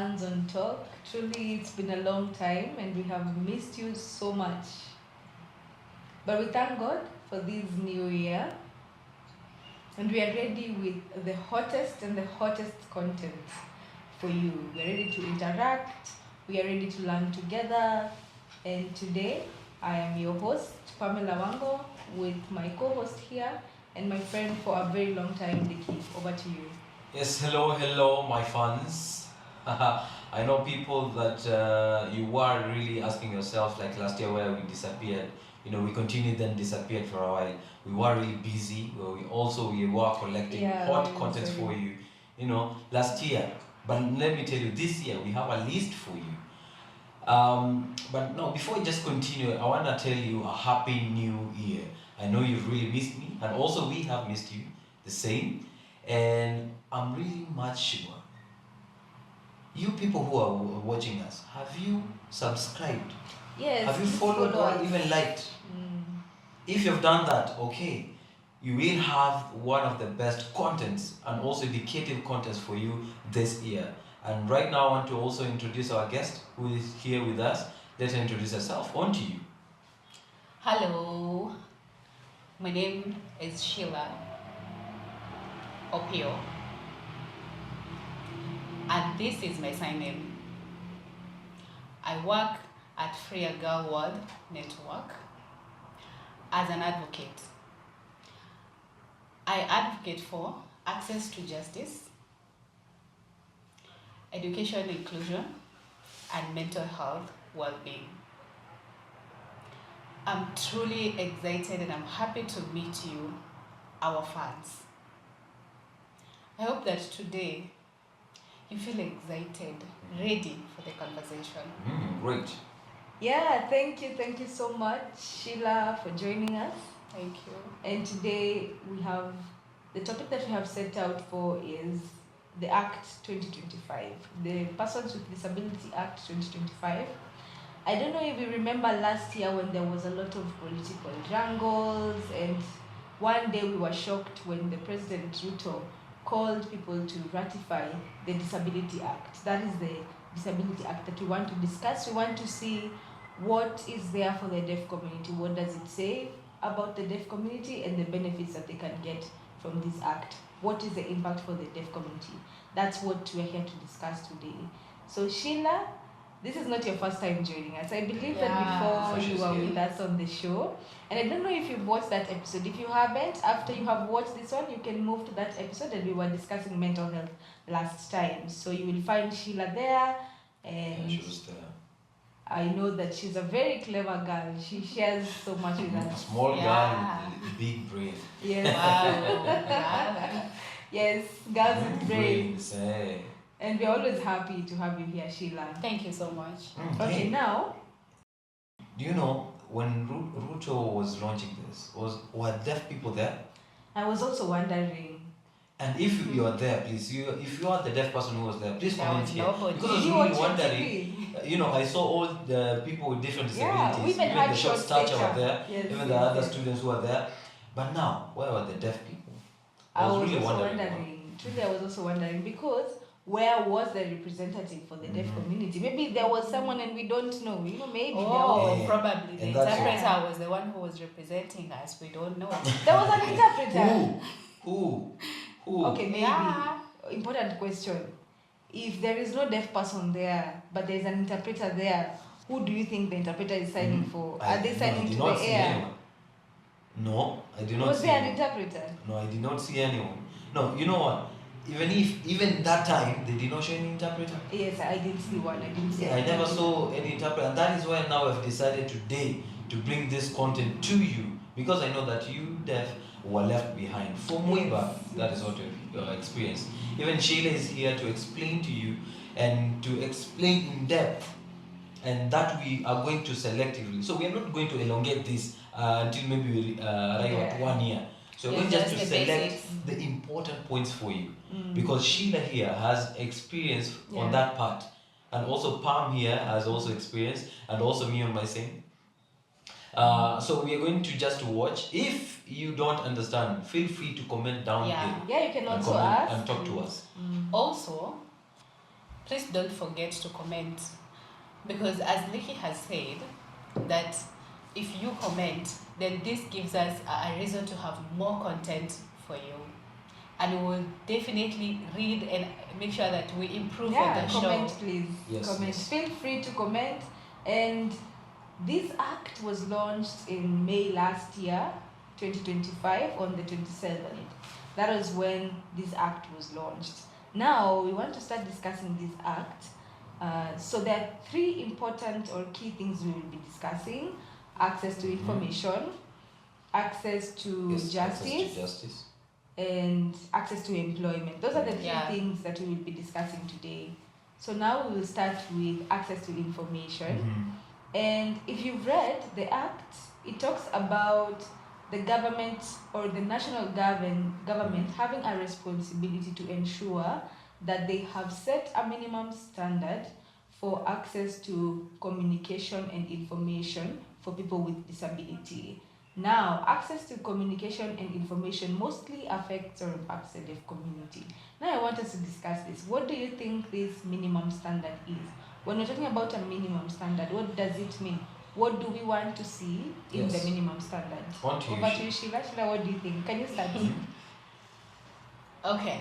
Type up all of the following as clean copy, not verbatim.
hands-on talk. Truly, it's been a long time and we have missed you so much. But we thank God for this new year. And we are ready with the hottest and the hottest content for you. We are ready to interact. We are ready to learn together. And today, I am your host, Pamela Wango, with my co-host here and my friend for a very long time, Diki. Over to you. Yes, hello, my fans. I know people that you were really asking yourself, like last year where we disappeared. We continued then disappeared for a while. We were really busy. We were collecting hot contents for you. Last year. But let me tell you, this year we have a list for you. But no, before we just continue, I want to tell you a happy new year. I know you've really missed me, and also we have missed you the same. And I'm really much sure you people who are watching us, have you subscribed? Yes. Have you followed or even liked? If you've done that, okay, you will have one of the best contents and also educative contents for you this year. And right now I want to also introduce our guest who is here with us. Let her introduce herself. On to you. Hello, my name is Sheila Opiyo, and this is my sign name. I work at Free a Girl World Network as an advocate. I advocate for access to justice, education inclusion, and mental health well-being. I'm truly excited and I'm happy to meet you, our fans. I hope that today you feel excited, ready for the conversation. Great. Yeah, thank you so much, Sheila, for joining us. Thank you. And today we have, the topic that we have set out for is the Act 2025, the Persons with Disability Act 2025. I don't know if you remember last year when there was a lot of political wrangles, and one day we were shocked when the President Ruto called people to ratify the Disability Act. That is the Disability Act that we want to discuss. We want to see what is there for the deaf community. What does it say about the deaf community and the benefits that they can get from this act? What is the impact for the deaf community? That's what we're here to discuss today. So Sheila, this is not your first time joining us. I believe that before you were with us on the show. And I don't know if you've watched that episode. If you haven't, after you have watched this one, you can move to that episode, and we were discussing mental health last time. So you will find Sheila there. And she was there. I know that she's a very clever girl. She shares so much with us. A small girl with a big brain. Yes. Wow. Yes, girls with brains. Hey. And we're always happy to have you here, Sheila. Thank you so much. Okay, now. Do you know when Ruto was launching this, were deaf people there? I was also wondering. And if you are there, please, if you are the deaf person who was there, please comment here. Nobody. Because I was really wondering, I saw all the people with different disabilities, we even had the short stature were there, yes, even the other students who were there. But now, where were the deaf people? I was really also wondering. Truly, I was also wondering, because where was the representative for the deaf community? Maybe there was someone and we don't know. Maybe probably the interpreter was the one who was representing us. We don't know. There was an interpreter. Who? Okay, maybe. Yeah. Important question. If there is no deaf person there, but there is an interpreter there, who do you think the interpreter is signing for? Are they signing to the air? No, I did not was see there an anyone. interpreter? No, I did not see anyone. No, you know what? Even that time, they did not show any interpreter. Yes, I didn't see one. I never saw any interpreter. And that is why now I've decided today to bring this content to you. Because I know that you deaf were left behind. From way back, that is what you've experienced. Even Sheila is here to explain to you and to explain in depth. And that we are going to selectively. So we are not going to elongate this until maybe we arrive at 1 year. So we're going just to select the important points for you. Because Sheila here has experience on that part. And also Pam here has also experience. And also me on my same. So we are going to just watch. If you don't understand, feel free to comment down here. Yeah, you can also ask and talk to us. Also, please don't forget to comment, because as Nikki has said, that if you comment, then this gives us a reason to have more content for you, and we will definitely read and make sure that we improve on the comment, show. please. Yes, Comment. yes. Feel free to comment. And this act was launched in May last year, 2025, on the 27th. That was when this act was launched. Now we want to start discussing this act. So there are three important or key things we will be discussing: access to information, access to Yes, justice, access to justice. and access to employment. Those are the three Yeah. things that we will be discussing today. So now we will start with access to information. And if you've read the act, it talks about the government or the national government having a responsibility to ensure that they have set a minimum standard for access to communication and information for people with disability. Now, access to communication and information mostly affects or impacts the deaf community. Now, I want us to discuss this. What do you think this minimum standard is? When we're talking about a minimum standard, what does it mean? What do we want to see in Yes. the minimum standard? On to you, Over to you, Sheila. Sheila, what do you think? Can you start? Okay.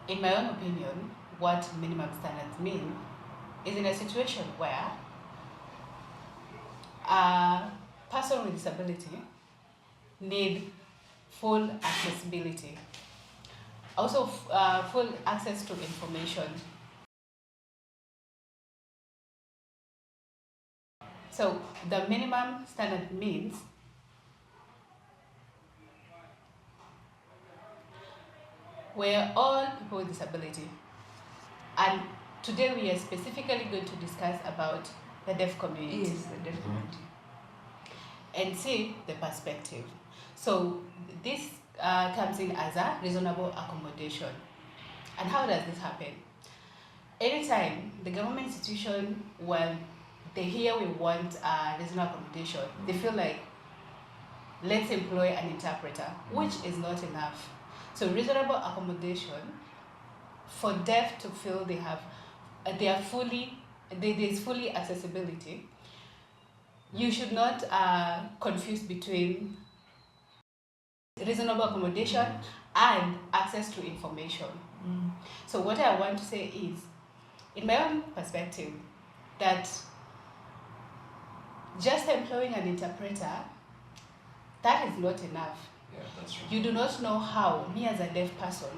In my own opinion, what minimum standards mean is in a situation where a person with disability need full accessibility, also full access to information. So the minimum standard means we're all people with disability, and today we are specifically going to discuss about the deaf community. Yes, the deaf community. And see the perspective. So this comes in as a reasonable accommodation. And how does this happen? Anytime the government institution, when they hear we want a reasonable accommodation, they feel like, let's employ an interpreter, which is not enough. So reasonable accommodation for deaf to feel they have, there's fully accessibility. You should not confuse between reasonable accommodation and access to information. So what I want to say is, in my own perspective, that just employing an interpreter, that is not enough. Yeah, that's right. You do not know how me as a deaf person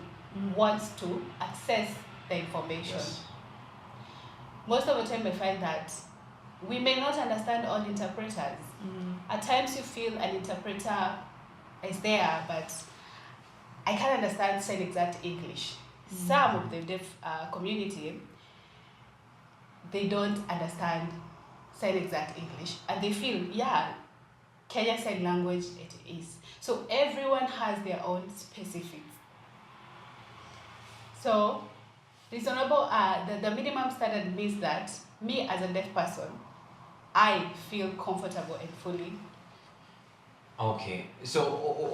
wants to access the information. Yes. Most of the time I find that we may not understand all interpreters. At times you feel an interpreter is there, but I can't understand sign exact English. Some of the deaf community, they don't understand sign exact English, and they feel, yeah, Kenya Sign Language it is. So everyone has their own specifics. So reasonable, the minimum standard means that me as a deaf person, I feel comfortable and fully. Okay, so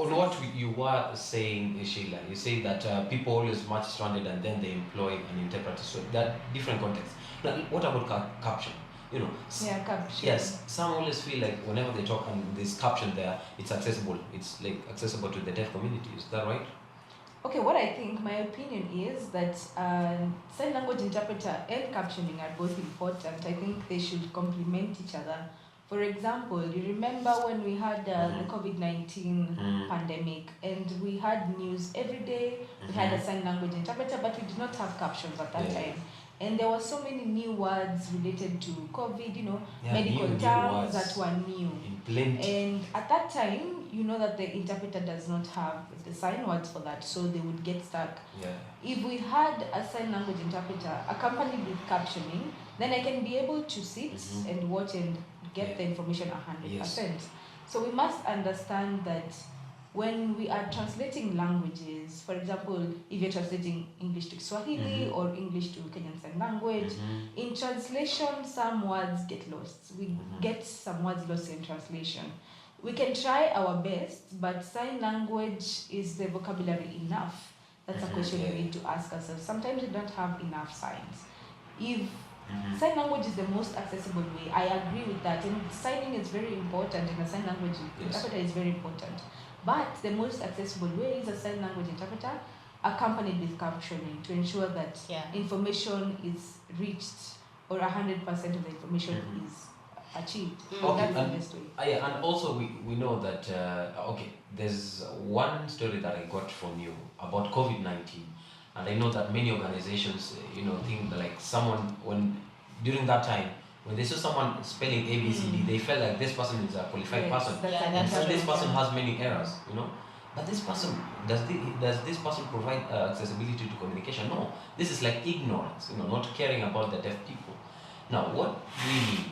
on what you were saying, Sheila, you say that people always march stranded and then they employ an interpreter. So that different context. Now, what about caption? You know, Yeah, caption. yes, some always feel like whenever they talk and there's caption there, it's accessible. It's like accessible to the deaf community. Is that right? Okay, what I think, my opinion is that sign language interpreter and captioning are both important. I think they should complement each other. For example, you remember when we had the COVID-19 pandemic, and we had news every day. We had a sign language interpreter, but we did not have captions at that time. And there were so many new words related to COVID, medical terms that were new. And at that time, you know that the interpreter does not have the sign words for that, so they would get stuck. Yeah. If we had a sign language interpreter accompanied with captioning, then I can be able to sit and watch and get the information 100%. Yes. So we must understand that when we are translating languages, for example, if you're translating English to Swahili or English to Kenyan Sign Language, in translation, some words get lost. We get some words lost in translation. We can try our best, but sign language is the vocabulary enough That's a question we need to ask ourselves. Sometimes we don't have enough signs. If sign language is the most accessible way, I agree with that. And signing is very important, and a sign language interpreter is very important. But the most accessible way is a sign language interpreter accompanied with captioning to ensure that information is reached, or 100% of the information is achieved. That's the best way. And also we know that there's one story that I got from you about COVID-19, and I know that many organizations think that like someone, when during that time when they saw someone spelling ABCD, they felt like this person is a qualified person, and so this person has many errors, but this person, does this person provide accessibility to communication? No, this is like ignorance, not caring about the deaf people. Now what we need,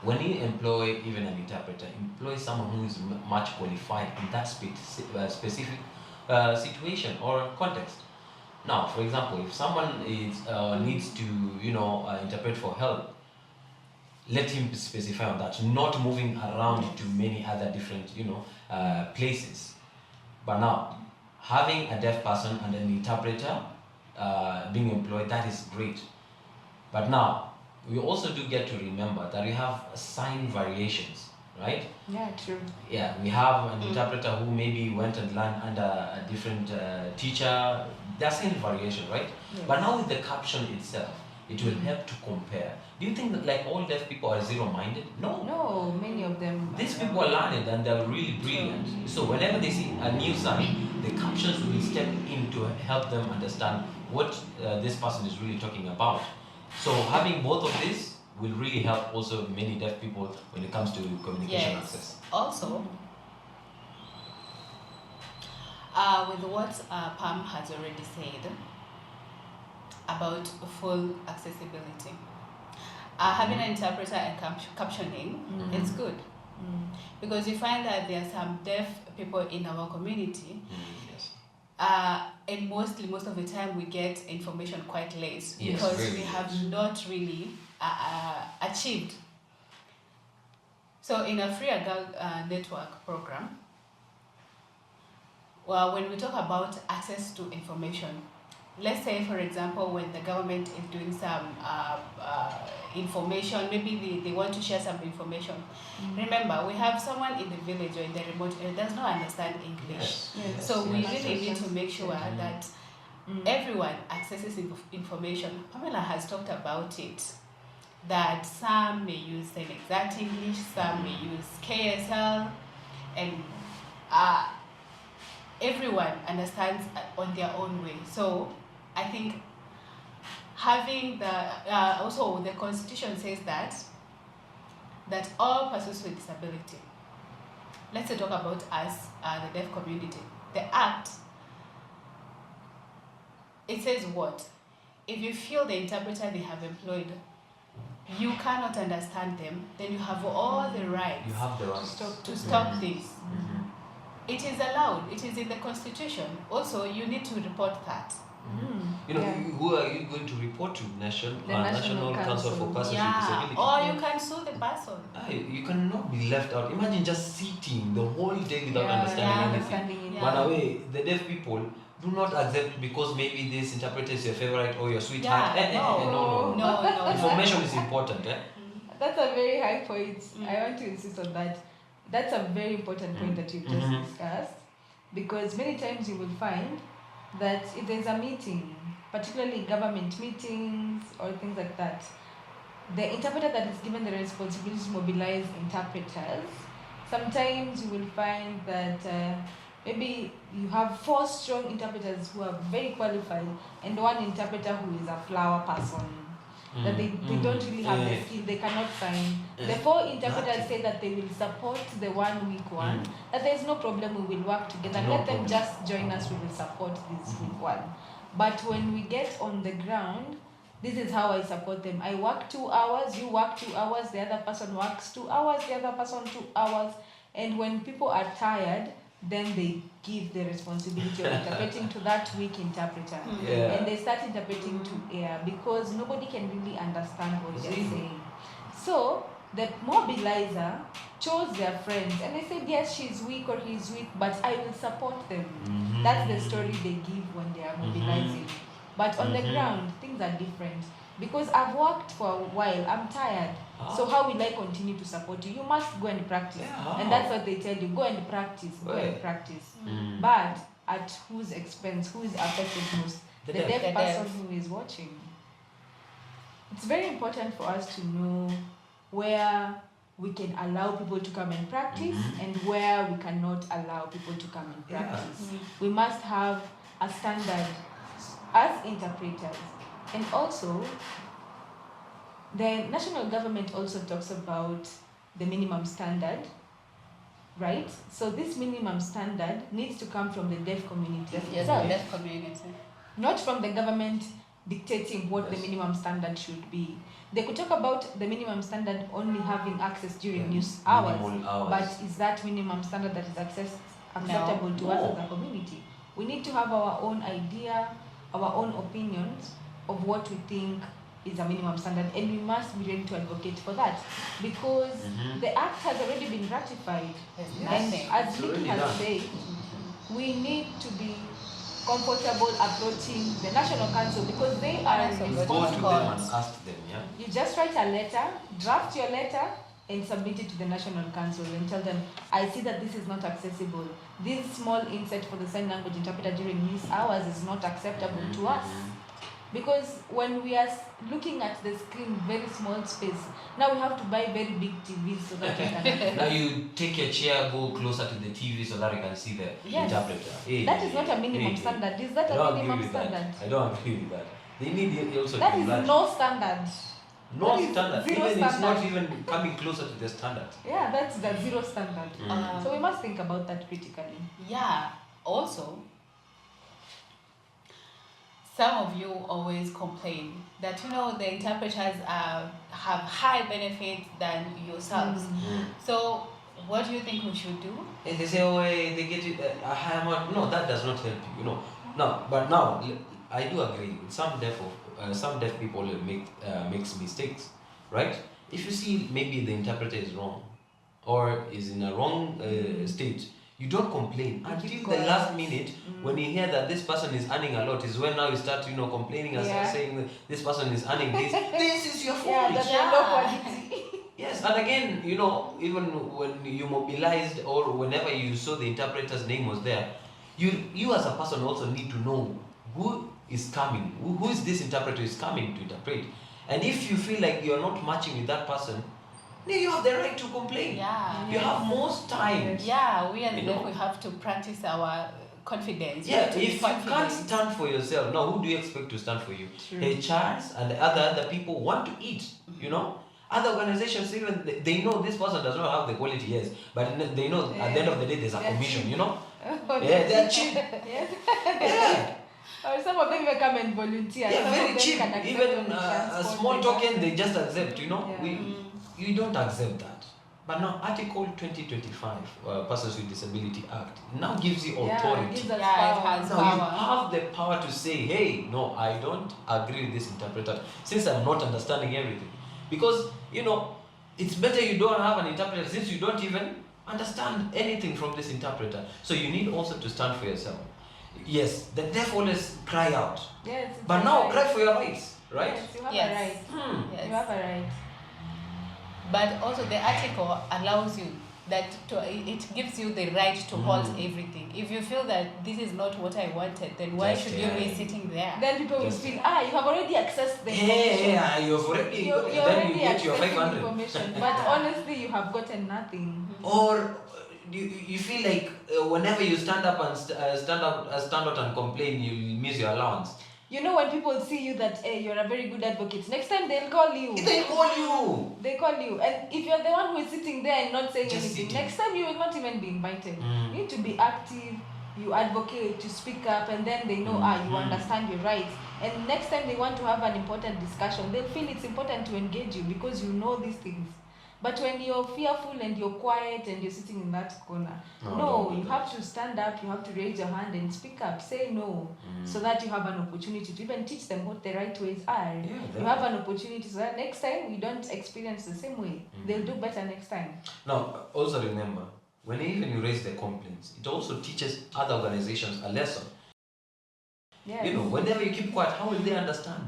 when you employ even an interpreter, employ someone who is much qualified in that specific situation or context. Now, for example, if someone needs to interpret for help, let him specify on that, not moving around to many other different places. But now, having a deaf person and an interpreter being employed, that is great. But now, we also do get to remember that we have sign variations, right? Yeah, true. Yeah, we have an interpreter who maybe went and learned under a different teacher. There's sign variation, right? Yes. But now with the caption itself, it will help to compare. Do you think that like all deaf people are zero-minded? No. No, many of them. These people are learned and they're really brilliant. So whenever they see a new sign, the captions will step in to help them understand what this person is really talking about. So having both of this will really help also many deaf people when it comes to communication access. Also, with what Pam has already said about full accessibility, having an interpreter and captioning is good, because you find that there are some deaf people in our community. And most of the time we get information quite late because we have not really achieved. So in a Free Girl Network program, well, when we talk about access to information, let's say, for example, when the government is doing some information, maybe they want to share some information. Remember, we have someone in the village or in the remote area that does not understand English. So we really need to make sure that everyone accesses information. Pamela has talked about it, that some may use the exact English, some may use KSL, and everyone understands on their own way. So I think having also the Constitution says that all persons with disability, let's talk about us, the deaf community, the Act, it says what? If you feel the interpreter they have employed, you cannot understand them, then you have all the rights to stop this. It is allowed. It is in the Constitution. Also, you need to report that. Who are you going to report to? National Council for Persons with Disability. Or you can sue the person. You cannot be left out. Imagine just sitting the whole day without understanding anything. By the way, the deaf people do not accept because maybe this interpreter is your favorite or your sweetheart. No. Information is important. That's a very high point. I want to insist on that. That's a very important point that you've just discussed, because many times you will find that if there's a meeting, particularly government meetings or things like that, the interpreter that is given the responsibility to mobilize interpreters, sometimes you will find that maybe you have 4 strong interpreters who are very qualified and one interpreter who is a flower person. That they don't really have the skill, they cannot sign. The 4 interpreters say that they will support the 1 week one, that there's no problem, we will work together. Let them just join us, we will support this week one. But when we get on the ground, this is how I support them. I work 2 hours, you work 2 hours, the other person works 2 hours, the other person 2 hours. And when people are tired, then they give the responsibility of interpreting to that weak interpreter. And they start interpreting to air because nobody can really understand what they're saying. So the mobilizer chose their friends and they said, yes, she's weak or he's weak, but I will support them. That's the story they give when they are mobilizing. But on the ground, things are different. Because I've worked for a while, I'm tired. So how will I continue to support you? You must go and practice. And that's what they tell you, go and practice, go and practice. But at whose expense? Who is affected most? The deaf person who is watching. It's very important for us to know where we can allow people to come and practice and where we cannot allow people to come and practice. We must have a standard as interpreters. And also, the national government also talks about the minimum standard, right? So this minimum standard needs to come from the deaf community. Yes, the deaf community. Not from the government dictating what the minimum standard should be. They could talk about the minimum standard only having access during news hours, but is that minimum standard that is acceptable to us as a community? We need to have our own idea, our own opinions of what we think is a minimum standard, and we must be ready to advocate for that, because the act has already been ratified. And as Vicky has said, we need to be comfortable approaching the National Council because they are responsible. Go to them and ask them, You just write a letter, draft your letter, and submit it to the National Council and tell them, I see that this is not accessible. This small insert for the sign language interpreter during news hours is not acceptable to us. Because when we are looking at the screen, very small space, now we have to buy very big TVs so that we can Now you take your chair, go closer to the TV so that you can see the interpreter. That is not a minimum standard. Is that a minimum standard? I don't agree with that. They need also that is no standard. No standard. Zero Even standard. it's not even coming closer to the standard. Yeah, that's the zero standard. So we must think about that critically. Yeah. Also, some of you always complain that the interpreters have high benefits than yourselves. So what do you think we should do? And they say, oh, they get it a higher amount. No, that does not help you. No, but now I do agree. Some deaf people makes mistakes, right? If you see maybe the interpreter is wrong or is in a wrong state, you don't complain until the last minute when you hear that this person is earning a lot is when now you start complaining and saying this person is earning this. This is your fault. Yes, and again, even when you mobilized or whenever you saw the interpreter's name was there, you as a person also need to know who is coming, who is this interpreter is coming to interpret. And if you feel like you're not matching with that person, then you have the right to complain. Yeah. You have most time. Yeah, we as deaf, we have to practice our confidence. Yeah, if you can't stand for yourself, now who do you expect to stand for you? True. HRs and the other people want to eat, Other organizations, even they know this person does not have the quality, yes, but they know at the end of the day there's a commission, they're cheap. Yeah. Or some of them even come and volunteer. Yeah, some very of them cheap. can accept Even on a transport, small token, they just accept, Yeah. You don't accept that. But now Article 2025, Persons with Disability Act, now gives you authority. It gives us It power. has Now you have the power to say, hey, no, I don't agree with this interpreter, since I'm not understanding everything. Because, it's better you don't have an interpreter since you don't even understand anything from this interpreter. So you need also to stand for yourself. Yes, the deaf always cry out. Yes, But now cry for your rights, right? Yes, you have Yes. a right. Yes. You have a right. But also the article allows you it gives you the right to halt everything. If you feel that this is not what I wanted, then why Just, should you be sitting there? Then people will feel, you have already accessed the information. Yeah, you've already, You're then you already get your accessing 500. information. But honestly, you have gotten nothing. Or you feel like whenever you stand up and stand out and complain, you miss your allowance. When people see you that you're a very good advocate, next time they'll call you. They call you. They call you. And if you're the one who is sitting there and not saying Just anything, sitting. next time you will not even be invited. You need to be active, you advocate, you speak up, and then they know, you understand your rights. And next time they want to have an important discussion, they'll feel it's important to engage you because you know these things. But when you're fearful and you're quiet and you're sitting in that corner, no, you have to stand up, you have to raise your hand and speak up, say no, so that you have an opportunity to even teach them what the right ways are. You have an opportunity so that next time we don't experience the same way. They'll do better next time. Now, also remember, when even you raise the complaints, it also teaches other organizations a lesson. Yes. You know, whenever you keep quiet, how will they understand?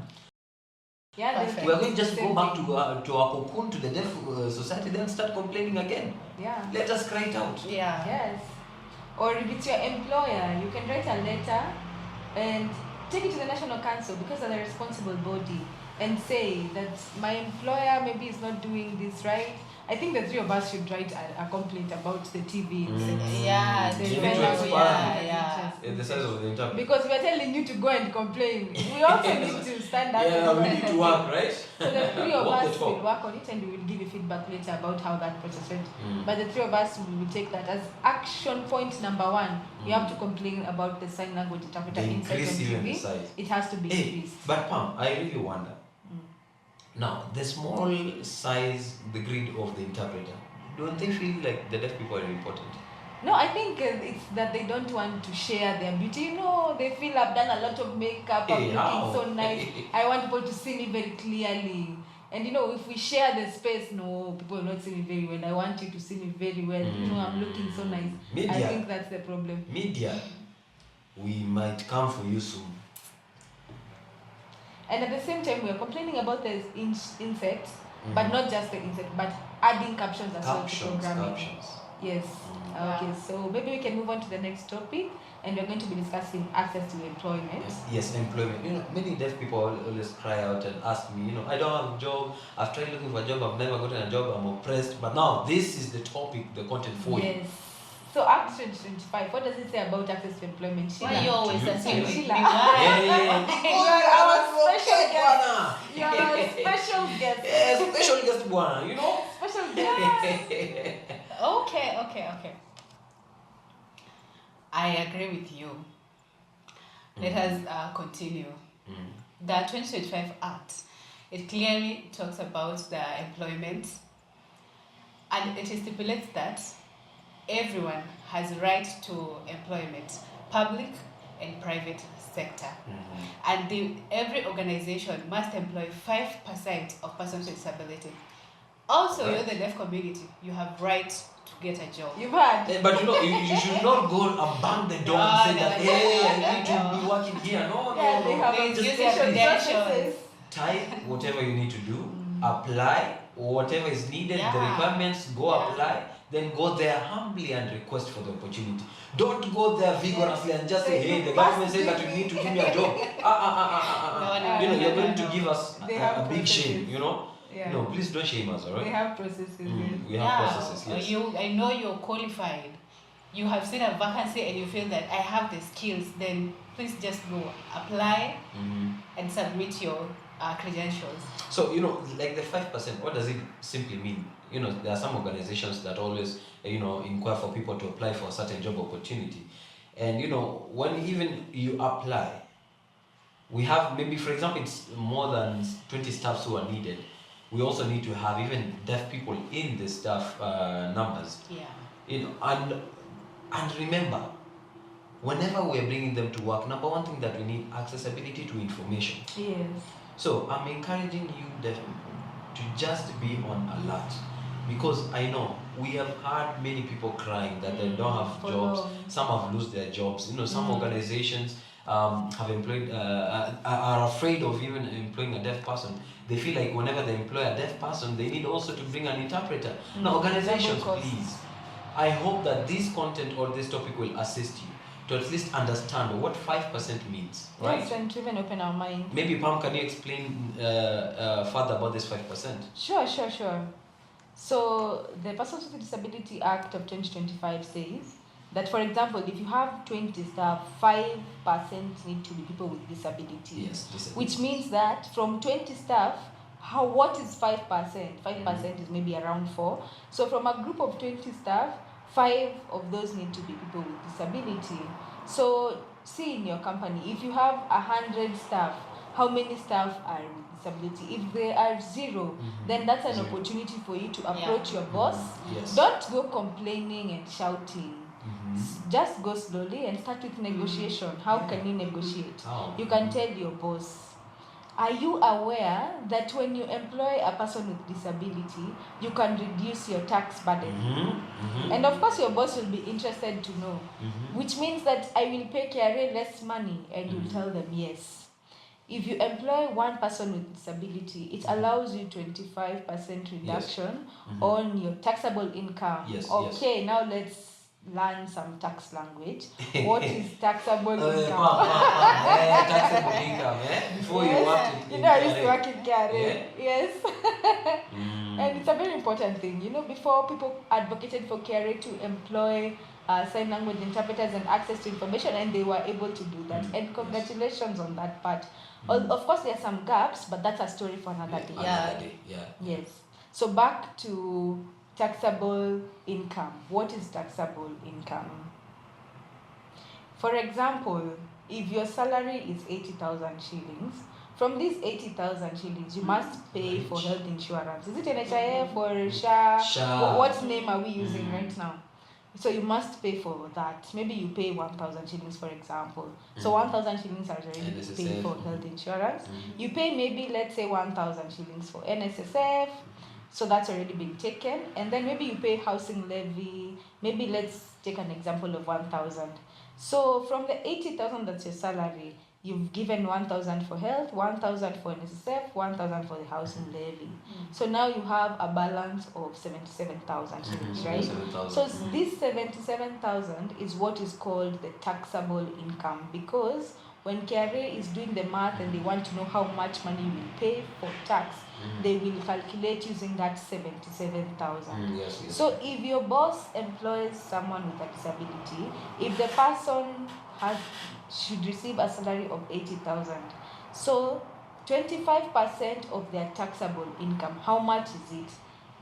Yeah, we are going to just go back to our cocoon, to the deaf society, then start complaining again. Yeah. Let us cry it out. Yeah. Yes. Or if it's your employer, you can write a letter and take it to the National Council because they're the responsible body and say that my employer maybe is not doing this right. I think the three of us should write a complaint about the TV. Yeah, the size of the interpreter. Because we are telling you to go and complain. We also need to stand up. Yeah, we need to work, right? So the three of us will work on it and we will give you feedback later about how that process went. But the three of us will take that as action point number 1. You have to complain about the sign language interpreter inside on TV. It has to be increased. But Pam, I really wonder. Now, the small size, the grid of the interpreter, don't they feel like the deaf people are important? No, I think it's that they don't want to share their beauty. You know, they feel I've done a lot of makeup, I'm looking so nice. I want people to see me very clearly. And you know, if we share the space, no, people will not see me very well. I want you to see me very well. You know, I'm looking so nice. Media, I think that's the problem. Media, we might come for you soon. And at the same time, we are complaining about the insects, but not just the insect, but adding captions as well to programming. Yes. Okay, so maybe we can move on to the next topic, and we're going to be discussing access to employment. Yes, employment. You know, many deaf people always cry out and ask me, you know, I don't have a job, I've tried looking for a job, I've never gotten a job, I'm oppressed. But now, this is the topic, the content for you. Yes. So Act 2025, what does it say about access to employment? Sheila? Why you always asking me? Sheila. You are our special guest. You are our special guest. Yeah, special guest, Bwana, you know? Special guest. Okay. I agree with you. Let us continue. The 2025 Act, it clearly talks about the employment, and it stipulates that everyone has right to employment, public and private sector. And every organization must employ 5% of persons with disability. Also, you're the deaf community, you have right to get a job. You've heard. But you know, you should not go and bang the door and say that, hey, I need to be working here. No. They have just credentials. Type whatever you need to do, apply whatever is needed, the requirements, go apply. Then go there humbly and request for the opportunity. Don't go there vigorously and just say, hey, the government says that you need to give me a job. You know, you're going to give us a big shame, you know? No, please don't shame us, alright? They have processes. We have processes, yes. I know you're qualified. You have seen a vacancy and you feel that I have the skills, then please just go apply and submit your credentials. So, you know, like the 5%, what does it simply mean? You know, there are some organizations that always, you know, inquire for people to apply for a certain job opportunity. And, you know, when even you apply, we have maybe, for example, it's more than 20 staffs who are needed. We also need to have even deaf people in the staff numbers. Yeah. You know, and remember, whenever we're bringing them to work, number one thing that we need, accessibility to information. Yes. So I'm encouraging you, deaf people, to just be on alert. Because I know we have heard many people crying that they don't have jobs. Some have lost their jobs. You know, some organizations have employed are afraid of even employing a deaf person. They feel like whenever they employ a deaf person, they need also to bring an interpreter. Now, organizations, please, I hope that this content or this topic will assist you to at least understand what 5% means, right? Yes, and to even open our mind. Maybe Pam, can you explain further about this 5%? Sure. So the Persons with Disability Act of 2025 says that, for example, if you have 20 staff, 5% need to be people with disabilities. Yes, disabilities. Which means that from 20 staff, what is 5%? 5% is maybe around 4. So from a group of 20 staff, 5 of those need to be people with disability. So see in your company, if you have 100 staff, how many staff are with disability. If there are 0, then that's an opportunity for you to approach your boss. Yes. Don't go complaining and shouting. Just go slowly and start with negotiation. How can you negotiate? You can tell your boss, are you aware that when you employ a person with disability, you can reduce your tax burden? And of course, your boss will be interested to know, which means that I will pay KRA less money, and you'll tell them yes. If you employ one person with disability, it allows you 25% reduction on your taxable income. Okay, now let's learn some tax language. What is taxable income? Taxable income, before you work in I used to work in KRA. Yes. And it's a very important thing. Before, people advocated for KRA to employ sign language interpreters and access to information, and they were able to do that. And congratulations on that part. Of course, there are some gaps, but that's a story for another day. Yes. So back to taxable income. What is taxable income? For example, if your salary is 80,000 shillings, from these 80,000 shillings, you must pay for health insurance. Is it NHIF or SHA? What name are we using right now? So you must pay for that. Maybe you pay 1,000 shillings, for example. So 1,000 shillings are already paid for health insurance. You pay maybe, let's say, 1,000 shillings for NSSF. So that's already been taken. And then maybe you pay housing levy. Maybe let's take an example of 1,000. So from the 80,000 that's your salary, you've given 1,000 for health, 1,000 for NSSF, 1,000 for the housing levy. So now you have a balance of 77,000 shillings, right? So this 77,000 is what is called the taxable income, because when KRA is doing the math and they want to know how much money you will pay for tax, they will calculate using that 77,000. So if your boss employs someone with a disability, if the person should receive a salary of 80,000, so 25% of their taxable income, how much is it?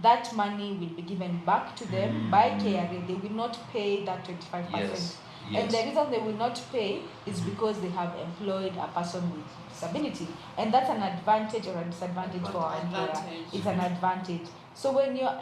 That money will be given back to them by KRA. They will not pay that 25%. And the reason they will not pay is because they have employed a person with disability. And that's an advantage or a disadvantage for our employer. It's an advantage. So when you're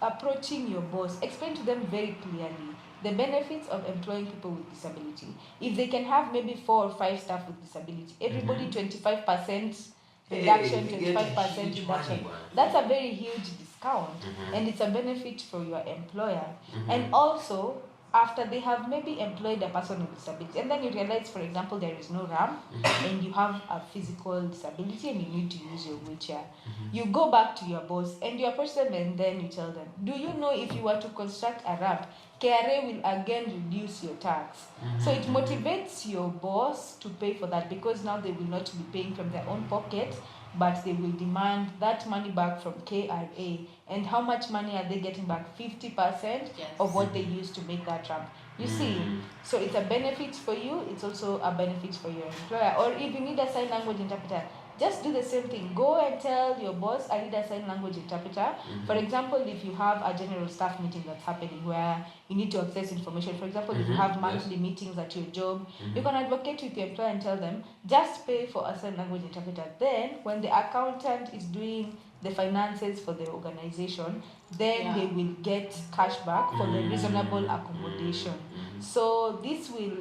approaching your boss, explain to them very clearly the benefits of employing people with disability. If they can have maybe 4 or 5 staff with disability, everybody 25% reduction, 25% reduction. That's a very huge discount, and it's a benefit for your employer. And also, after they have maybe employed a person with disability, and then you realize, for example, there is no ramp, and you have a physical disability and you need to use your wheelchair, you go back to your boss and you approach them, and then you tell them, do you know if you were to construct a ramp, KRA will again reduce your tax. So it motivates your boss to pay for that, because now they will not be paying from their own pocket, but they will demand that money back from KRA. And how much money are they getting back? 50% of what they used to make that ramp. You see, so it's a benefit for you, it's also a benefit for your employer. Or if you need a sign language interpreter, just do the same thing. Go and tell your boss, I need a sign language interpreter. For example, if you have a general staff meeting that's happening where you need to access information, for example, if you have monthly meetings at your job, you can advocate with your employer and tell them, just pay for a sign language interpreter. Then, when the accountant is doing the finances for the organization, then they will get cash back for the reasonable accommodation. So this will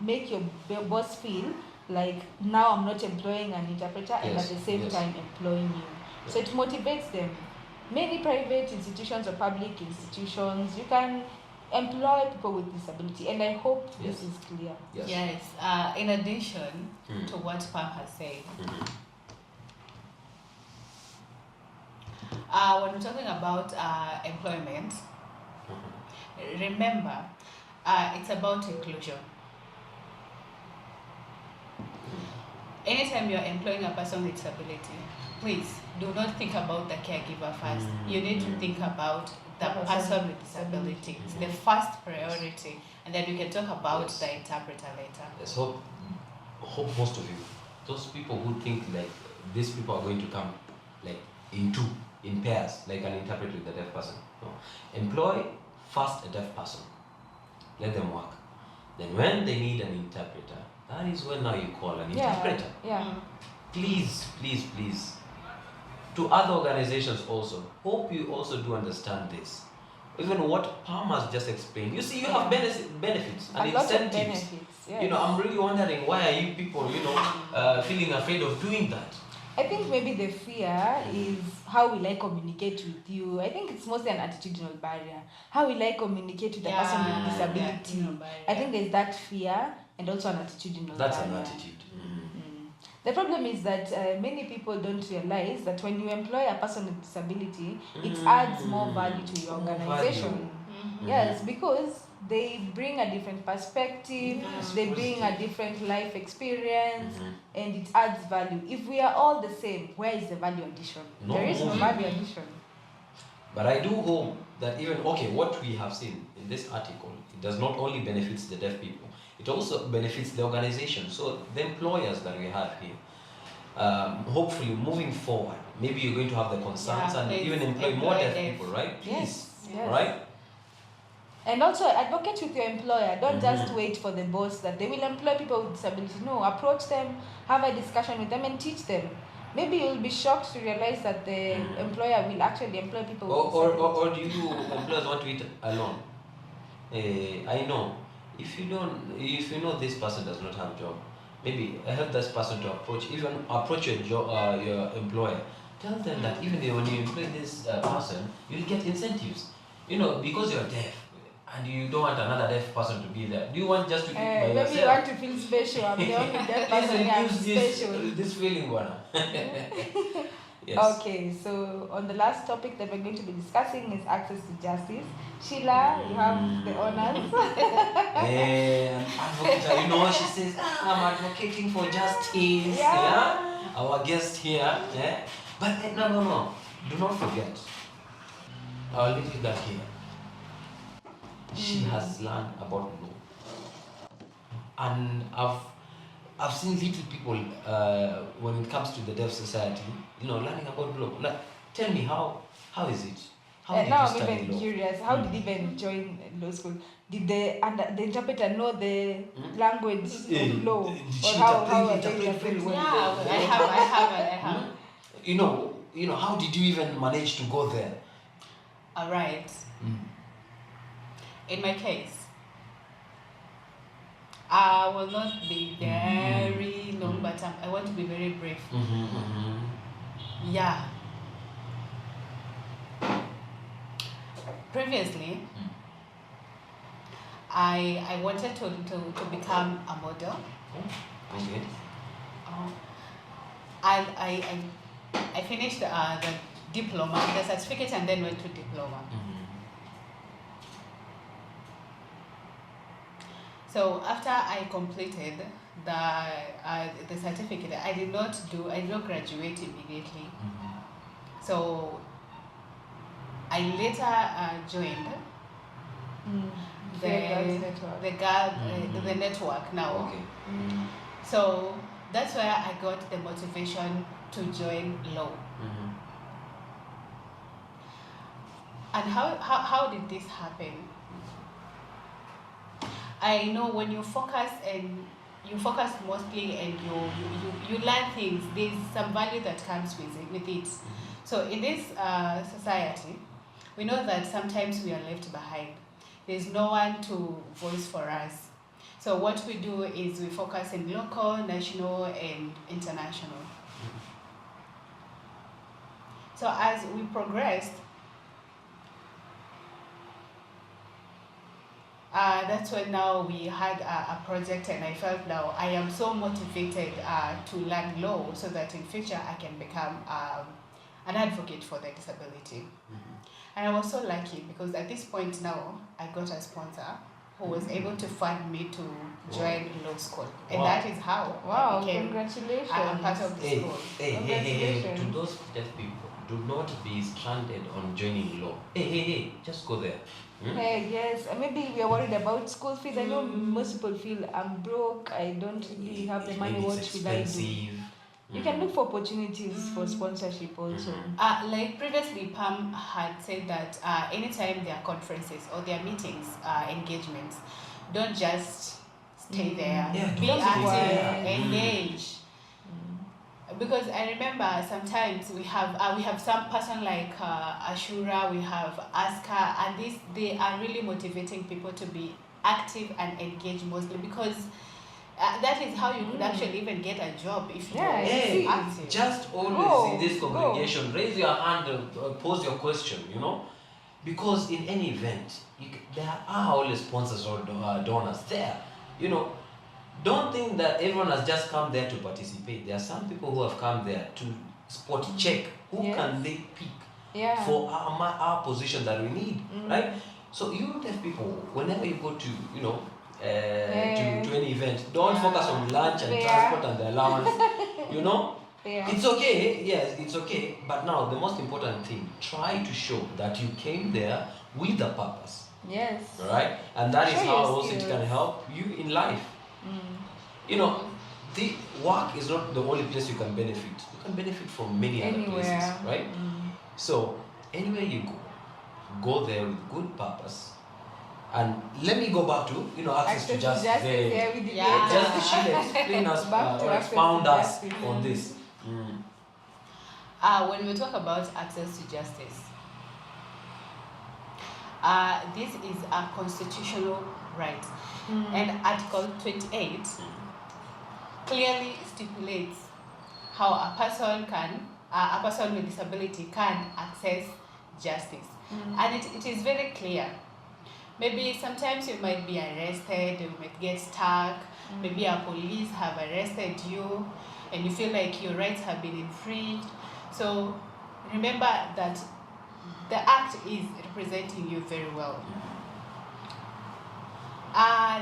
make your boss feel like, now I'm not employing an interpreter and at the same time employing you. So it motivates them. Many private institutions or public institutions, you can employ people with disability, and I hope this is clear. In addition to what Pam has said, when we're talking about employment, remember, it's about inclusion. Anytime you're employing a person with disability, please do not think about the caregiver first. You need to think about the person with disability. It's the first priority, and then we can talk about the interpreter later. Let's hope most of you, those people who think like these people are going to come like in pairs, like an interpreter with a deaf person. No. Employ first a deaf person. Let them work. Then when they need an interpreter, that is when now you call an interpreter. please, to other organizations also, hope you also do understand this. Even what Pam has just explained. You see, you have benefits and A lot of incentives. benefits, yes. You know, I'm really wondering, why are you people, feeling afraid of doing that? I think maybe the fear is how will I communicate with you. I think it's mostly an attitudinal barrier. How will I communicate with a person with disability? I think there's that fear and also an attitudinal That's barrier. an attitude. The problem is that many people don't realize that when you employ a person with disability, it adds more value to your organization. Yes, because they bring a different perspective, they bring a different life experience, and it adds value. If we are all the same, where is the value addition? There is no value addition. But I do hope that even, what we have seen in this article, it does not only benefits the deaf people, it also benefits the organization. So the employers that we have here, hopefully moving forward, maybe you're going to have the concerns and even employ more deaf people, right? Please, yes. Right? And also advocate with your employer. Don't just wait for the boss that they will employ people with disabilities. No, approach them, have a discussion with them and teach them. Maybe you'll be shocked to realize that the employer will actually employ people with disabilities. Or do you employers want to eat alone? I know. If you know this person does not have a job, maybe help this person to approach your employer. Tell them that even when you employ this person, you'll get incentives. Because you're deaf and you don't want another deaf person to be there. Do you want just to be by yourself? Maybe you want to feel special. I'm the only deaf person here. I'm special. This feeling, one. Yes. Okay, so on the last topic that we're going to be discussing is access to justice. Sheila, you have the honors. Advocate, she says, I'm advocating for justice. Yeah. Our guest here. Yeah. But no. Do not forget. Our little girl here. She has learned about law. And I've seen little people when it comes to the deaf society, learning about law. Like, tell me how is it? How did now you I'm study even law? curious. How did you even join law school? Did the interpreter know the language of law? Did Or she how interpret very well? Yeah, I have. How did you even manage to go there? All right. In my case, I will not be very long, but I want to be very brief. Yeah. Previously, I wanted to become a model. Okay. And I finished the diploma, the certificate, and then went to diploma. So after I completed the certificate, I did not graduate immediately. So I later joined the network now. Okay. So that's where I got the motivation to join law. And how did this happen? I know when you focus mostly and you learn things, there's some value that comes with it. So in this society, we know that sometimes we are left behind. There's no one to voice for us. So what we do is we focus in local, national, and international. So as we progressed, that's when now we had a project, and I felt now I am so motivated to learn law so that in future I can become an advocate for the disability. And I was so lucky because at this point now I got a sponsor who was able to fund me to join law school. And that is how I became congratulations. a part of the school. Hey, to those deaf people, do not be stranded on joining law. Hey, just go there. Hey, yes, maybe we are worried about school fees. I know most people feel I'm broke, I don't really have the money, what should I do? You can look for opportunities for sponsorship also. Like previously, Pam had said that anytime there are conferences or there are meetings, engagements, don't just stay there. Yeah, Be active, engage. because I remember sometimes we have some person like Ashura, we have Aska, and they are really motivating people to be active and engaged mostly because that is how you could actually even get a job if you are Hey, active. just always in this congregation, raise your hand and pose your question, you know, because in any event, there are always sponsors or donors there, you know. Don't think that everyone has just come there to participate. There are some people who have come there to spot check who can they pick for our position that we need, right? So you deaf people, whenever you go to, you know, to any event, don't focus on lunch and transport and the allowance, you know. It's okay, yes, it's okay. But now the most important thing, try to show that you came there with a purpose. Yes. Right? And that is how also it can help you in life. You know, the work is not the only place you can benefit. You can benefit from many other places, right? So anywhere you go there with good purpose. And let me go back to, you know, access to justice. Just Sheila, explain us or expound us on this. When we talk about access to justice, this is a constitutional right, and Article 28 clearly stipulates how a person with disability can access justice, and it is very clear. Maybe sometimes you might be arrested, you might get stuck, maybe a police have arrested you, and you feel like your rights have been infringed. So remember that the Act is representing you very well.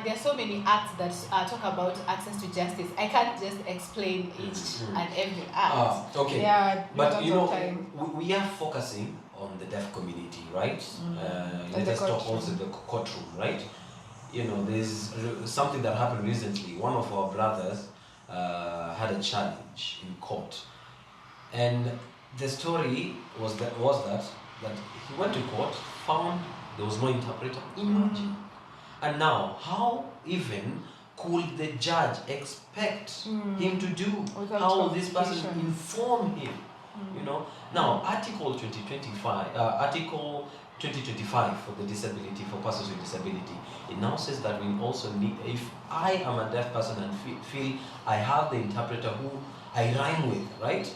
There are so many acts that talk about access to justice. I can't just explain each and every act. Okay. Yeah, but you know, we are focusing on the deaf community, right? Let us talk also the courtroom, right? You know, there's something that happened recently. One of our brothers had a challenge in court, and the story was that he went to court, found there was no interpreter. Imagine. And now, how even could the judge expect him to do? How this person inform him? You know. Now, Article 2025 for the disability, for persons with disability, it now says that we also need, if I am a deaf person and feel I have the interpreter who I rhyme with, right?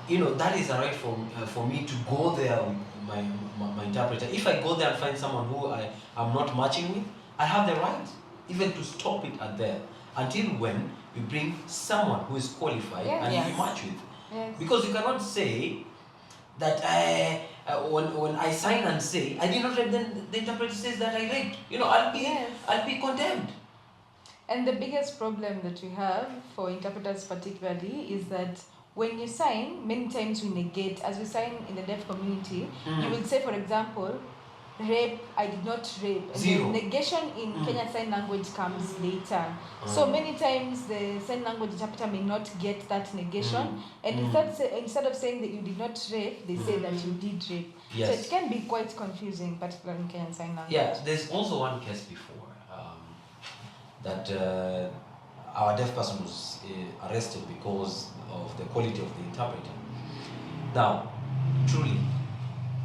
You know, that is a right for me to go there with my interpreter. If I go there and find someone who I am not matching with, I have the right even to stop it at there until when you bring someone who is qualified and you match with. Yes. Because you cannot say that when I sign and say I did not read, then the interpreter says that I read. You know, I'll be condemned. And the biggest problem that we have for interpreters particularly is that when you sign, many times we negate. As we sign in the deaf community, you will say, for example, rape, I did not rape. And Zero. the negation in Kenya Sign Language comes later. So many times the sign language interpreter may not get that negation. And instead of saying that you did not rape, they say that you did rape. Yes. So it can be quite confusing, particularly in Kenyan Sign Language. Yeah, there's also one case before that our deaf person was arrested because of the quality of the interpreter. Now, truly,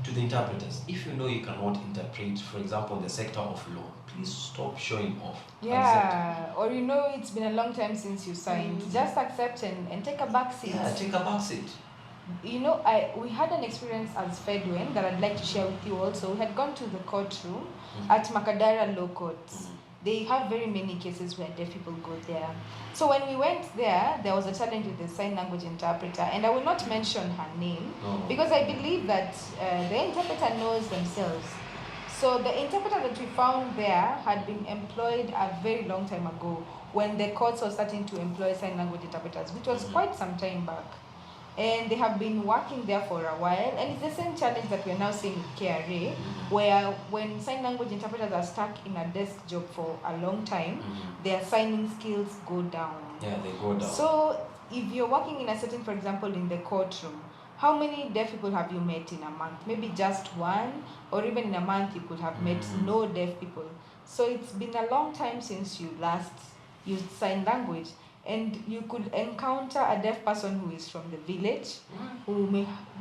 to the interpreters, if you know you cannot interpret, for example, in the sector of law, please stop showing off. Yeah, or you know it's been a long time since you signed. Just accept and take a back seat. Yeah, take a back seat. You know, we had an experience as Fedwen that I'd like to share with you also. We had gone to the courtroom at Makadara Law Court. They have very many cases where deaf people go there. So when we went there, there was a challenge with the sign language interpreter, and I will not mention her name because I believe that the interpreter knows themselves. So the interpreter that we found there had been employed a very long time ago when the courts were starting to employ sign language interpreters, which was quite some time back. And they have been working there for a while, and it's the same challenge that we're now seeing with KRA, where when sign language interpreters are stuck in a desk job for a long time, their signing skills go down. Yeah, they go down. So if you're working in a setting, for example, in the courtroom, how many deaf people have you met in a month? Maybe just one, or even in a month you could have met no deaf people. So it's been a long time since you last used sign language. and you could encounter a deaf person who is from the village, who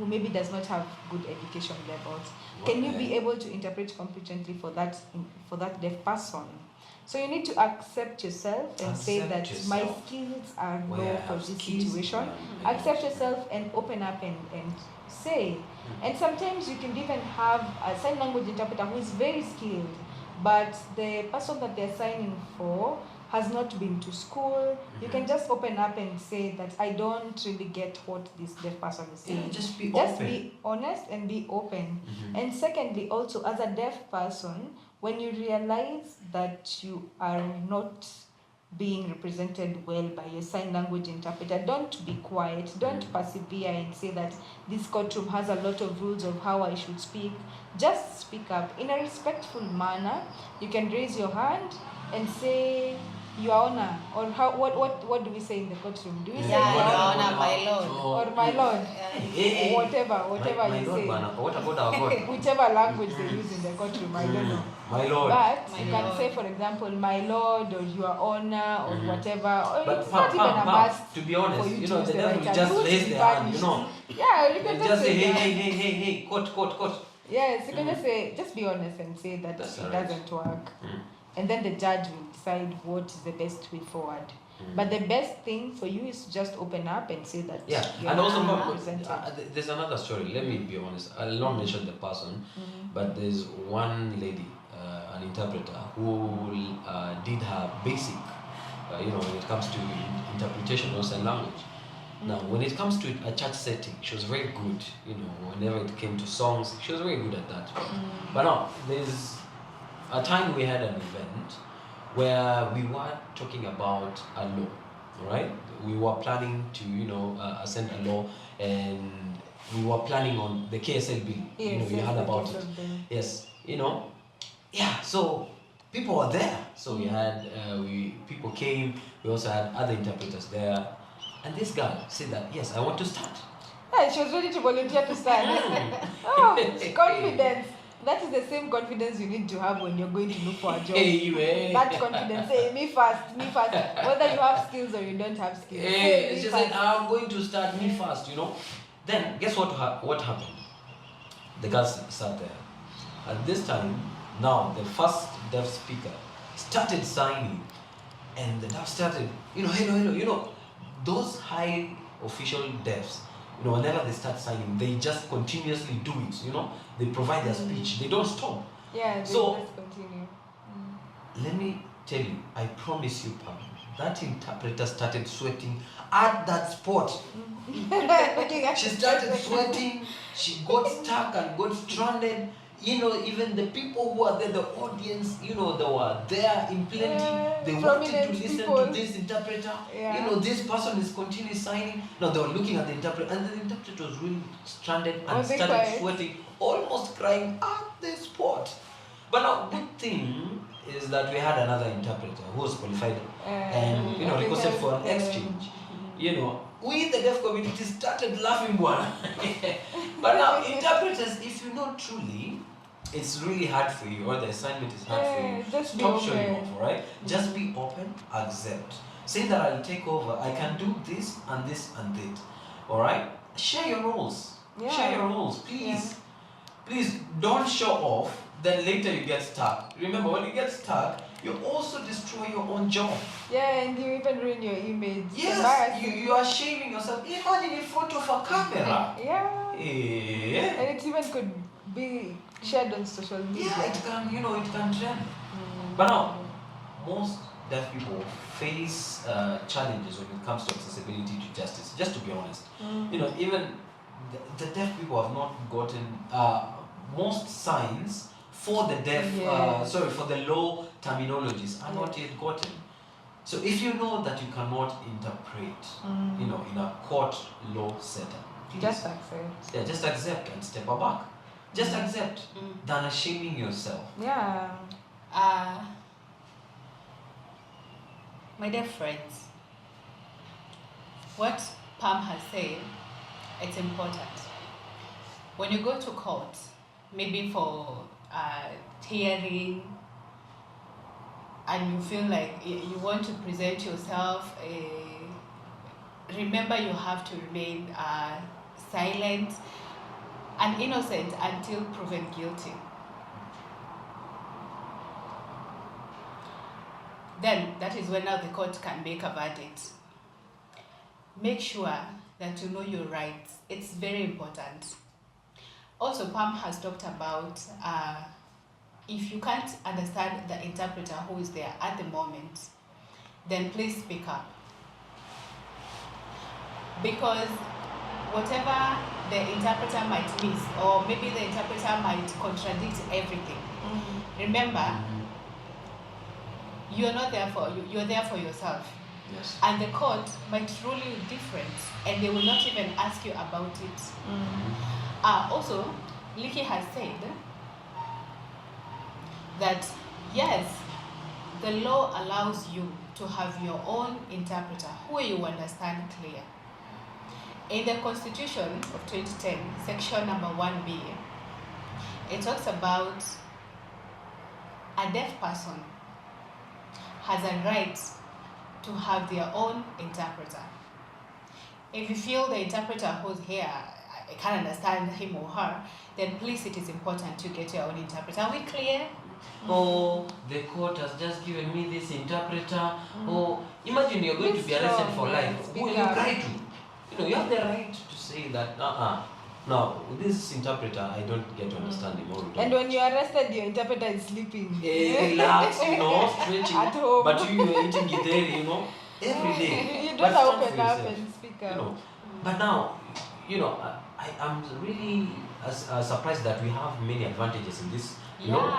maybe does not have good education levels. Can you be able to interpret competently for that deaf person? So you need to accept yourself and say that my skills are low for this situation. Accept yourself and open up and say. And sometimes you can even have a sign language interpreter who is very skilled, but the person that they're signing for has not been to school. You can just open up and say that I don't really get what this deaf person is saying. Just be honest and be open. And secondly, also as a deaf person, when you realize that you are not being represented well by your sign language interpreter, don't be quiet, don't persevere and say that this courtroom has a lot of rules of how I should speak. Just speak up in a respectful manner. You can raise your hand and say, Your Honor, or what do we say in the courtroom? Do we say Your Honor, my Lord, or my Lord? Whatever my you Lord, say. What about our God? Whichever language they use in the courtroom, I don't know. My Lord. But My you Lord. can say, for example, my Lord, or Your Honor, or whatever. Or But it's not even a must. to be honest, for you you to know, use the the devil right just hand. lays their hand, you know. Yeah, you can Just say, say that. hey, court. Yes, you can just say, just be honest and say that That's it all right. doesn't work. And then the judge will decide what is the best way forward. But the best thing for you is to just open up and say that Yeah, you're and also not represented. there's another story. Let me be honest. I'll not mention the person, but there's one lady, an interpreter, who did her basic, when it comes to interpretation of sign language. Now, when it comes to a church setting, she was very good. Whenever it came to songs, she was very good at that. But now, there's a time we had an event where we were talking about a law, right? We were planning to, send a law, and we were planning on the KSL bill. Yes, you heard about it. Yes, so people were there. So we had, people came, we also had other interpreters there. And this girl said that, yes, I want to start. Yeah, she was ready to volunteer to start. Confidence. That is the same confidence you need to have when you're going to look for a job. That confidence. Say, me first. Whether you have skills or you don't have skills. She said, I'm going to start, me first, Then, guess what happened? The girl sat there. At this time, now, the first deaf speaker started signing. And the deaf started, hello. Those high official deafs, whenever they start signing, they just continuously do it, They provide their speech. They don't stop. Yeah, they just continue. Let me tell you, I promise you, Pam, that interpreter started sweating at that spot. She started sweating, she got stuck and got stranded. Even the people who are there, the audience, they were there in plenty. They wanted to listen to this interpreter. This person is continually signing. No, they were looking at the interpreter, and the interpreter was really stranded and started sweating, almost crying at the spot. But now, good thing is that we had another interpreter who was qualified and requested for an exchange. We, the deaf community, started laughing one. But now, interpreters, if you know truly, it's really hard for you, or the assignment is hard for you, just stop showing off, right? Just be open, accept. Say that I'll take over, I can do this and this and that. Alright? Share your roles. Share your roles, please. Yeah. Please don't show off, then later you get stuck. Remember, when you get stuck, you also destroy your own job. Yeah, and you even ruin your image. Yes, you are shaming yourself. Imagine in front of a camera. Yeah. Yeah. And it even could be shared on social media. Yeah, it can trend. But now, most deaf people face challenges when it comes to accessibility to justice. Just to be honest, even the deaf people have not gotten most signs for the deaf. For the low terminologies are not yet gotten. So if you know that you cannot interpret, in a court law setting, please, just accept. Yeah, just accept and step back. Just accept than shaming yourself. Yeah. My dear friends, what Pam has said, it's important. When you go to court, maybe for hearing, and you feel like you want to present yourself remember you have to remain silent and innocent until proven guilty. Then that is when now the court can make a verdict. Make sure that you know your rights. It's very important. Also, Pam has talked about if you can't understand the interpreter who is there at the moment, then please speak up. Because whatever the interpreter might miss, or maybe the interpreter might contradict everything, remember, you're not there for you, you're there for yourself. Yes. And the court might rule you different, and they will not even ask you about it. Also, Liki has said that yes, the law allows you to have your own interpreter who you understand clear. In the Constitution of 2010, section number 1B, it talks about a deaf person has a right to have their own interpreter. If you feel the interpreter who's here, I can't understand him or her, then please, it is important to get your own interpreter. Are we clear? Oh, the court has just given me this interpreter. Oh, imagine you're going to be arrested for life. Who will you cry to? You know, you have the right to say that, now, this interpreter, I don't get to understand him all the time. And when you're arrested, your interpreter is sleeping. Relax, stretching. At home. But you're eating githeri, every day. You But don't stand open for up yourself, and speak up. But now, I'm really surprised that we have many advantages in this law.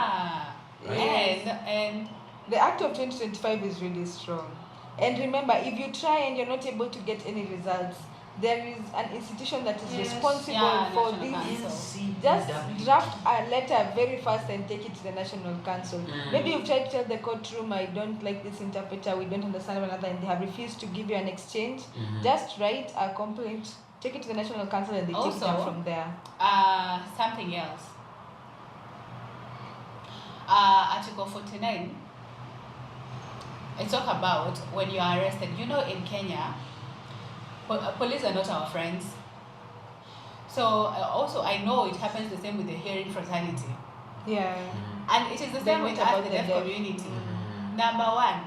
Right? And the Act of 2025 is really strong. And remember, if you try and you're not able to get any results, there is an institution that is responsible for this. Just draft a letter very fast and take it to the National Council. Maybe you've tried to tell the courtroom, I don't like this interpreter, we don't understand one another, and they have refused to give you an exchange. Just write a complaint, take it to the National Council, and they take it up from there. Something else. Article 49, I talk about when you are arrested. In Kenya, police are not our friends. So also I know it happens the same with the hearing fraternity. Yeah. And it is the same with us, the deaf community. Number one,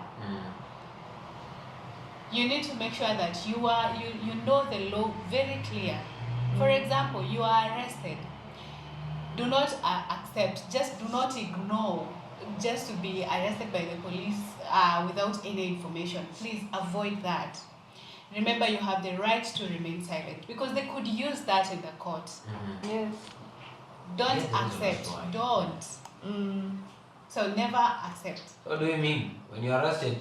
you need to make sure that you know the law very clear. For example, you are arrested. Do not accept, just do not ignore just to be arrested by the police without any information. Please avoid that. Remember, you have the right to remain silent because they could use that in the court. Yes. Don't accept. Don't. So never accept. What do you mean? When you're arrested,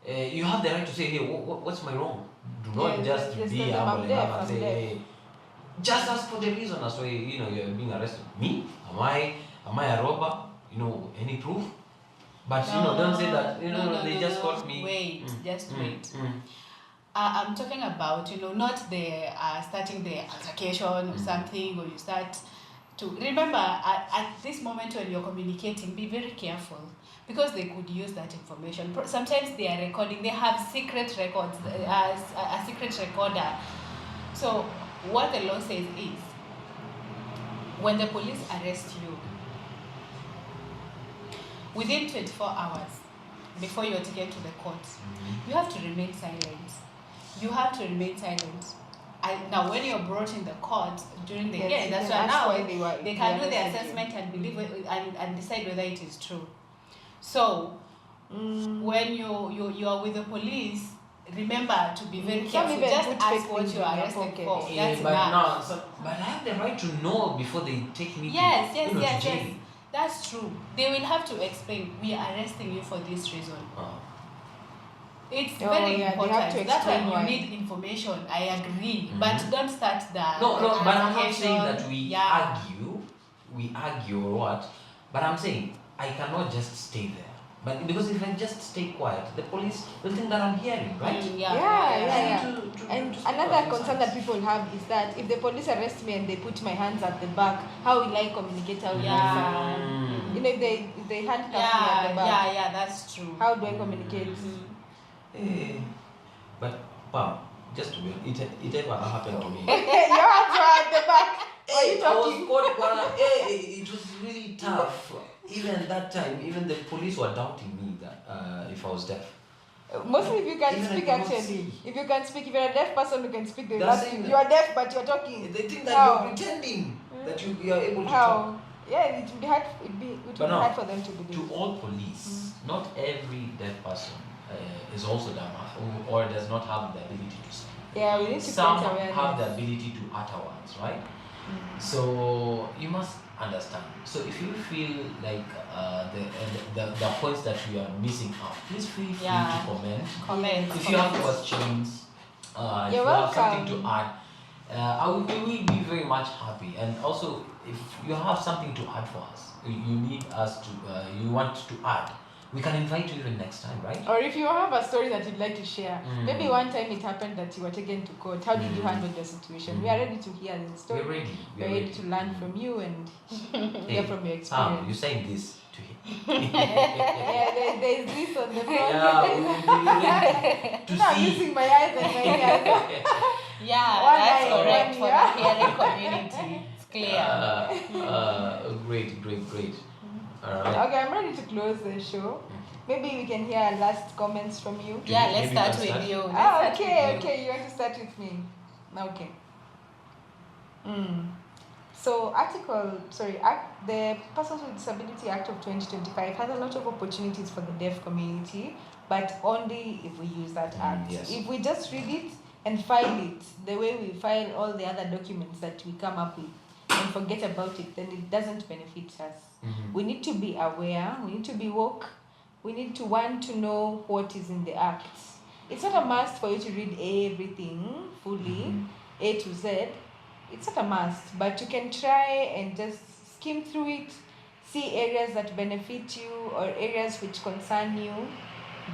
you have the right to say, hey, what's my wrong? Do not just be humble enough and say, hey, just ask for the reason as why you're being arrested. Me? Am I a robber? Any proof? But don't say that. They just caught me. Wait, just wait. I'm talking about not the starting the altercation or something, or you start to remember at this moment when you're communicating, be very careful because they could use that information. Sometimes they are recording. They have secret records, a secret recorder. So what the law says is, when the police arrest you, within 24 hours before you are taken to the court, you have to remain silent. You have to remain silent. Now, when you're brought in the court during the hearing, that's why now they can do the assessment and believe it, and decide whether it is true. So, when you are with the police, remember to be very careful. Just ask what you are arrested for. That's enough. But I have the right to know before they take me to jail. That's true. They will have to explain, we are arresting you for this reason. It's very important. That's why you need information. I agree. But don't start the No, but I'm not saying that we argue or what. But I'm saying I cannot just stay there. But because if I just stay quiet, the police will think that I'm hearing, right? Yeah. And another concern that people have is that if the police arrest me and they put my hands at the back, how will I communicate? How will I sound? If they handcuff me at the back. Yeah, that's true. How do I communicate? But Pam, just to be honest, it ever happened to me. Your hands were at the back. Are you I was talking? caught, but it was really tough. Even that time, even the police were doubting me that if I was deaf. Mostly if you can Even I speak cannot actually. see. If you can speak, if you're a deaf person who can speak, they will That's ask you. it. You are deaf but you're talking. They think that How? you're pretending that you are able to talk. How? Yeah, it would be hard. It would be But no, hard for them to believe. To all police, not every deaf person is also dumb or does not have the ability to speak. Yeah, we need to Some create awareness. have the ability to utter words, right? So you must understand. So if you feel like the points that you are missing out, please feel free Yeah. to comment. Comment. If you have questions, if You're you have something welcome. to add, we will be very much happy. And also, if you have something to add for us, you need us to, you want to add, we can invite you even next time, right? Or if you have a story that you'd like to share, maybe one time it happened that you were taken to court. How did you handle the situation? We are ready to hear the story. We're ready. We're ready to learn from you and hear from your experience. You're saying this to him. Yeah, there's this on the front. Yeah, we will be ready to No, I'm see. using my eyes and my ears. Yeah, One that's eye, correct one for ear. the hearing community. It's clear. Great. Alright. Okay, I'm ready to close the show. Maybe we can hear last comments from you. Yeah, let's Maybe you start can with start. you. Let's Ah, start with you. okay. You want to start with me? Okay. So, the Persons with Disability Act of 2025 has a lot of opportunities for the deaf community, but only if we use that act. Yes. If we just read it and file it the way we file all the other documents that we come up with and forget about it, then it doesn't benefit us. We need to be aware, we need to be woke, we need to want to know what is in the act. It's not a must for you to read everything fully, A to Z. It's not a must, but you can try and just skim through it, see areas that benefit you or areas which concern you,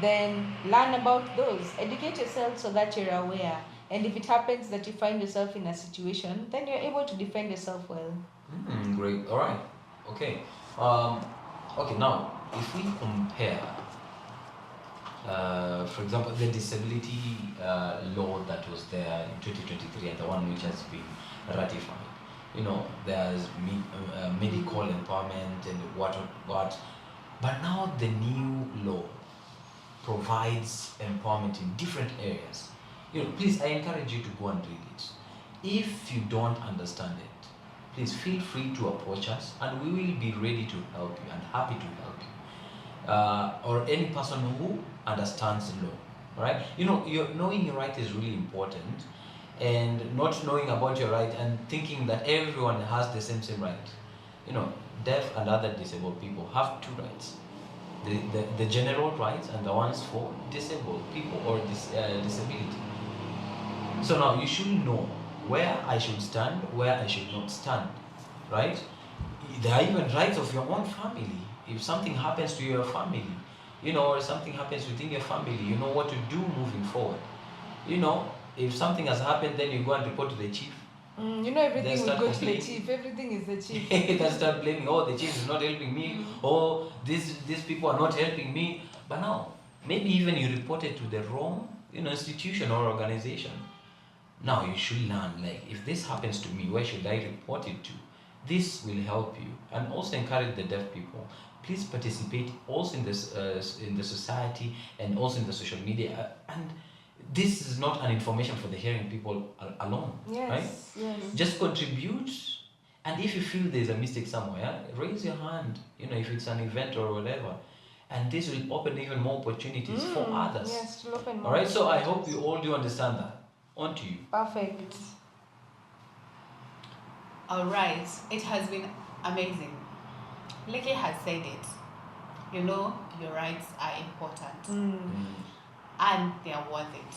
then learn about those. Educate yourself so that you're aware. And if it happens that you find yourself in a situation, then you're able to defend yourself well. Great. All right. Okay. Okay. Now, if we compare, for example, the disability law that was there in 2023 and the one which has been ratified, there's medical empowerment and what. But now the new law provides empowerment in different areas. Please, I encourage you to go and read it. If you don't understand it, please feel free to approach us and we will be ready to help you and happy to help you. Or any person who understands the law. All right? Knowing your right is really important, and not knowing about your right and thinking that everyone has the same right. Deaf and other disabled people have two rights. The general rights and the ones for disabled people or disability. So now you should know where I should stand, where I should not stand, right? There are even rights of your own family. If something happens to your family, or something happens within your family, you know what to do moving forward. If something has happened, then you go and report to the chief. Everything will start go to the complaining. chief. Everything is the chief. Then start blaming, the chief is not helping me, these people are not helping me. But now, maybe even you reported to the wrong institution or organization. Now you should learn, if this happens to me, where should I report it to? This will help you, and also encourage the deaf people. Please participate also in this in the society and also in the social media. And this is not an information for the hearing people alone, right? Yes. Just contribute, and if you feel there's a mistake somewhere, raise your hand. If it's an event or whatever, and this will open even more opportunities for others. Yes, to open more. All right. So I hope you all do understand that. On to you. Perfect. All right. It has been amazing. Leke has said it. Your rights are important and they are worth it.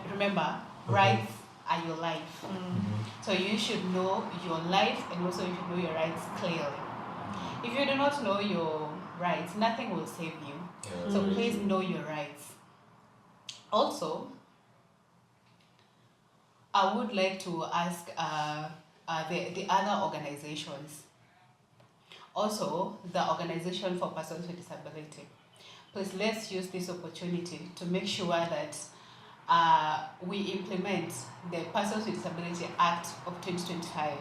Remember, rights are your life. So you should know your life and also you should know your rights clearly. If you do not know your rights, nothing will save you. So please know your rights. Also, I would like to ask the other organizations, also the Organization for Persons with Disability. Please let's use this opportunity to make sure that we implement the Persons with Disability Act of 2025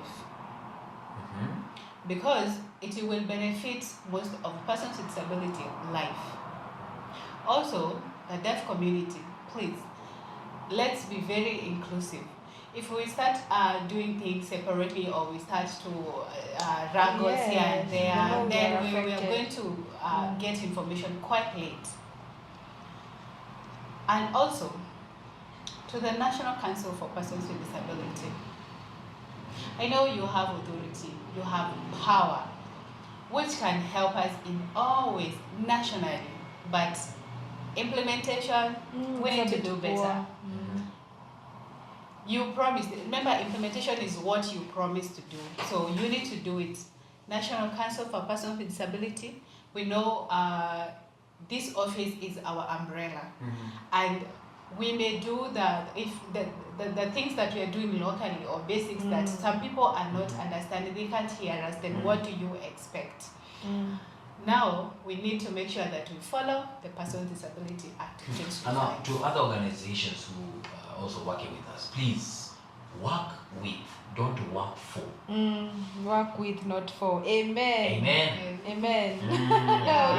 because it will benefit most of persons with disability life. Also, the deaf community, please, let's be very inclusive. If we start doing things separately or we start to wrangle here and there, then we are going to get information quite late. And also, to the National Council for Persons with Disability, I know you have authority, you have power, which can help us in all ways nationally, but implementation, we need to do better. You promised, remember, implementation is what you promised to do, so you need to do it. National Council for Persons with Disability, we know this office is our umbrella, and we may do the things that we are doing locally or basics that some people are not understanding, they can't hear us, then what do you expect? Now, we need to make sure that we follow the Persons with Disability Act. And now, to other organizations who are also working with us, please work with, don't work for. Work with, not for. Amen. Amen. Amen.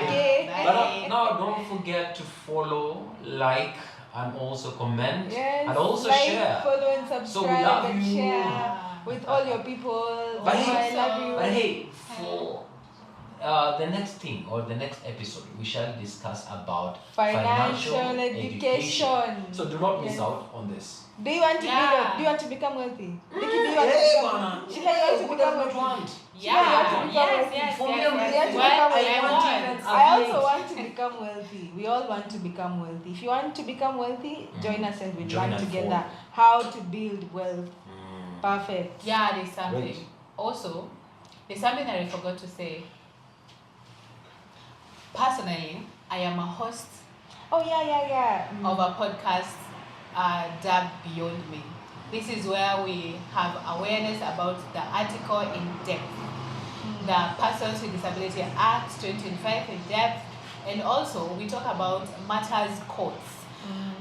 Okay. But now, don't forget to follow, like, and also comment, and also like, share. Follow and subscribe, So we love and you. share with all your people. But I love you. But hey, for the next thing or the next episode, we shall discuss about Financial education. So do not miss out on this. Do you want to do you want to become wealthy? Nikki, do you want to become wealthy? Sheila, you want to become wealthy? I also want to become wealthy. We all want to become wealthy. If you want to become wealthy, join us and we learn together how to build wealth. Perfect. Yeah, there's something. Great. Also, there's something that I forgot to say. Personally, I am a host of a podcast dubbed Beyond Me. This is where we have awareness about the article in depth, the Persons with Disability Act 2025 in depth, and also we talk about matters courts.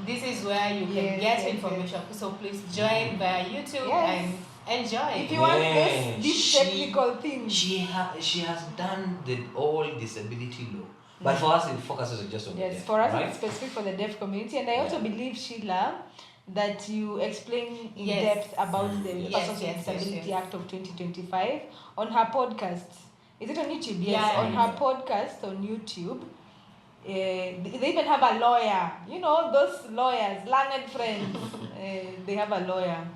This is where you can get information. So please join via YouTube and enjoy. If you want this technical thing. She has done the all disability law. But for us, it focuses just on the deaf. For us, it's specific for the deaf community. And I also believe, Sheila, that you explain in depth about the Persons with Disability Act of 2025 on her podcast. Is it on YouTube? Yes, on her podcast on YouTube. They even have a lawyer. You know, those lawyers, learned friends. They have a lawyer.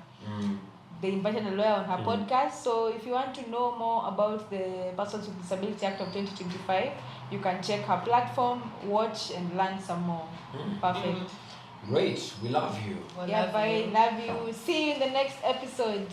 They invited a lawyer on her podcast. So if you want to know more about the Persons with Disability Act of 2025, you can check her platform, watch, and learn some more. Perfect. Great. We love you. Love you. See you in the next episode.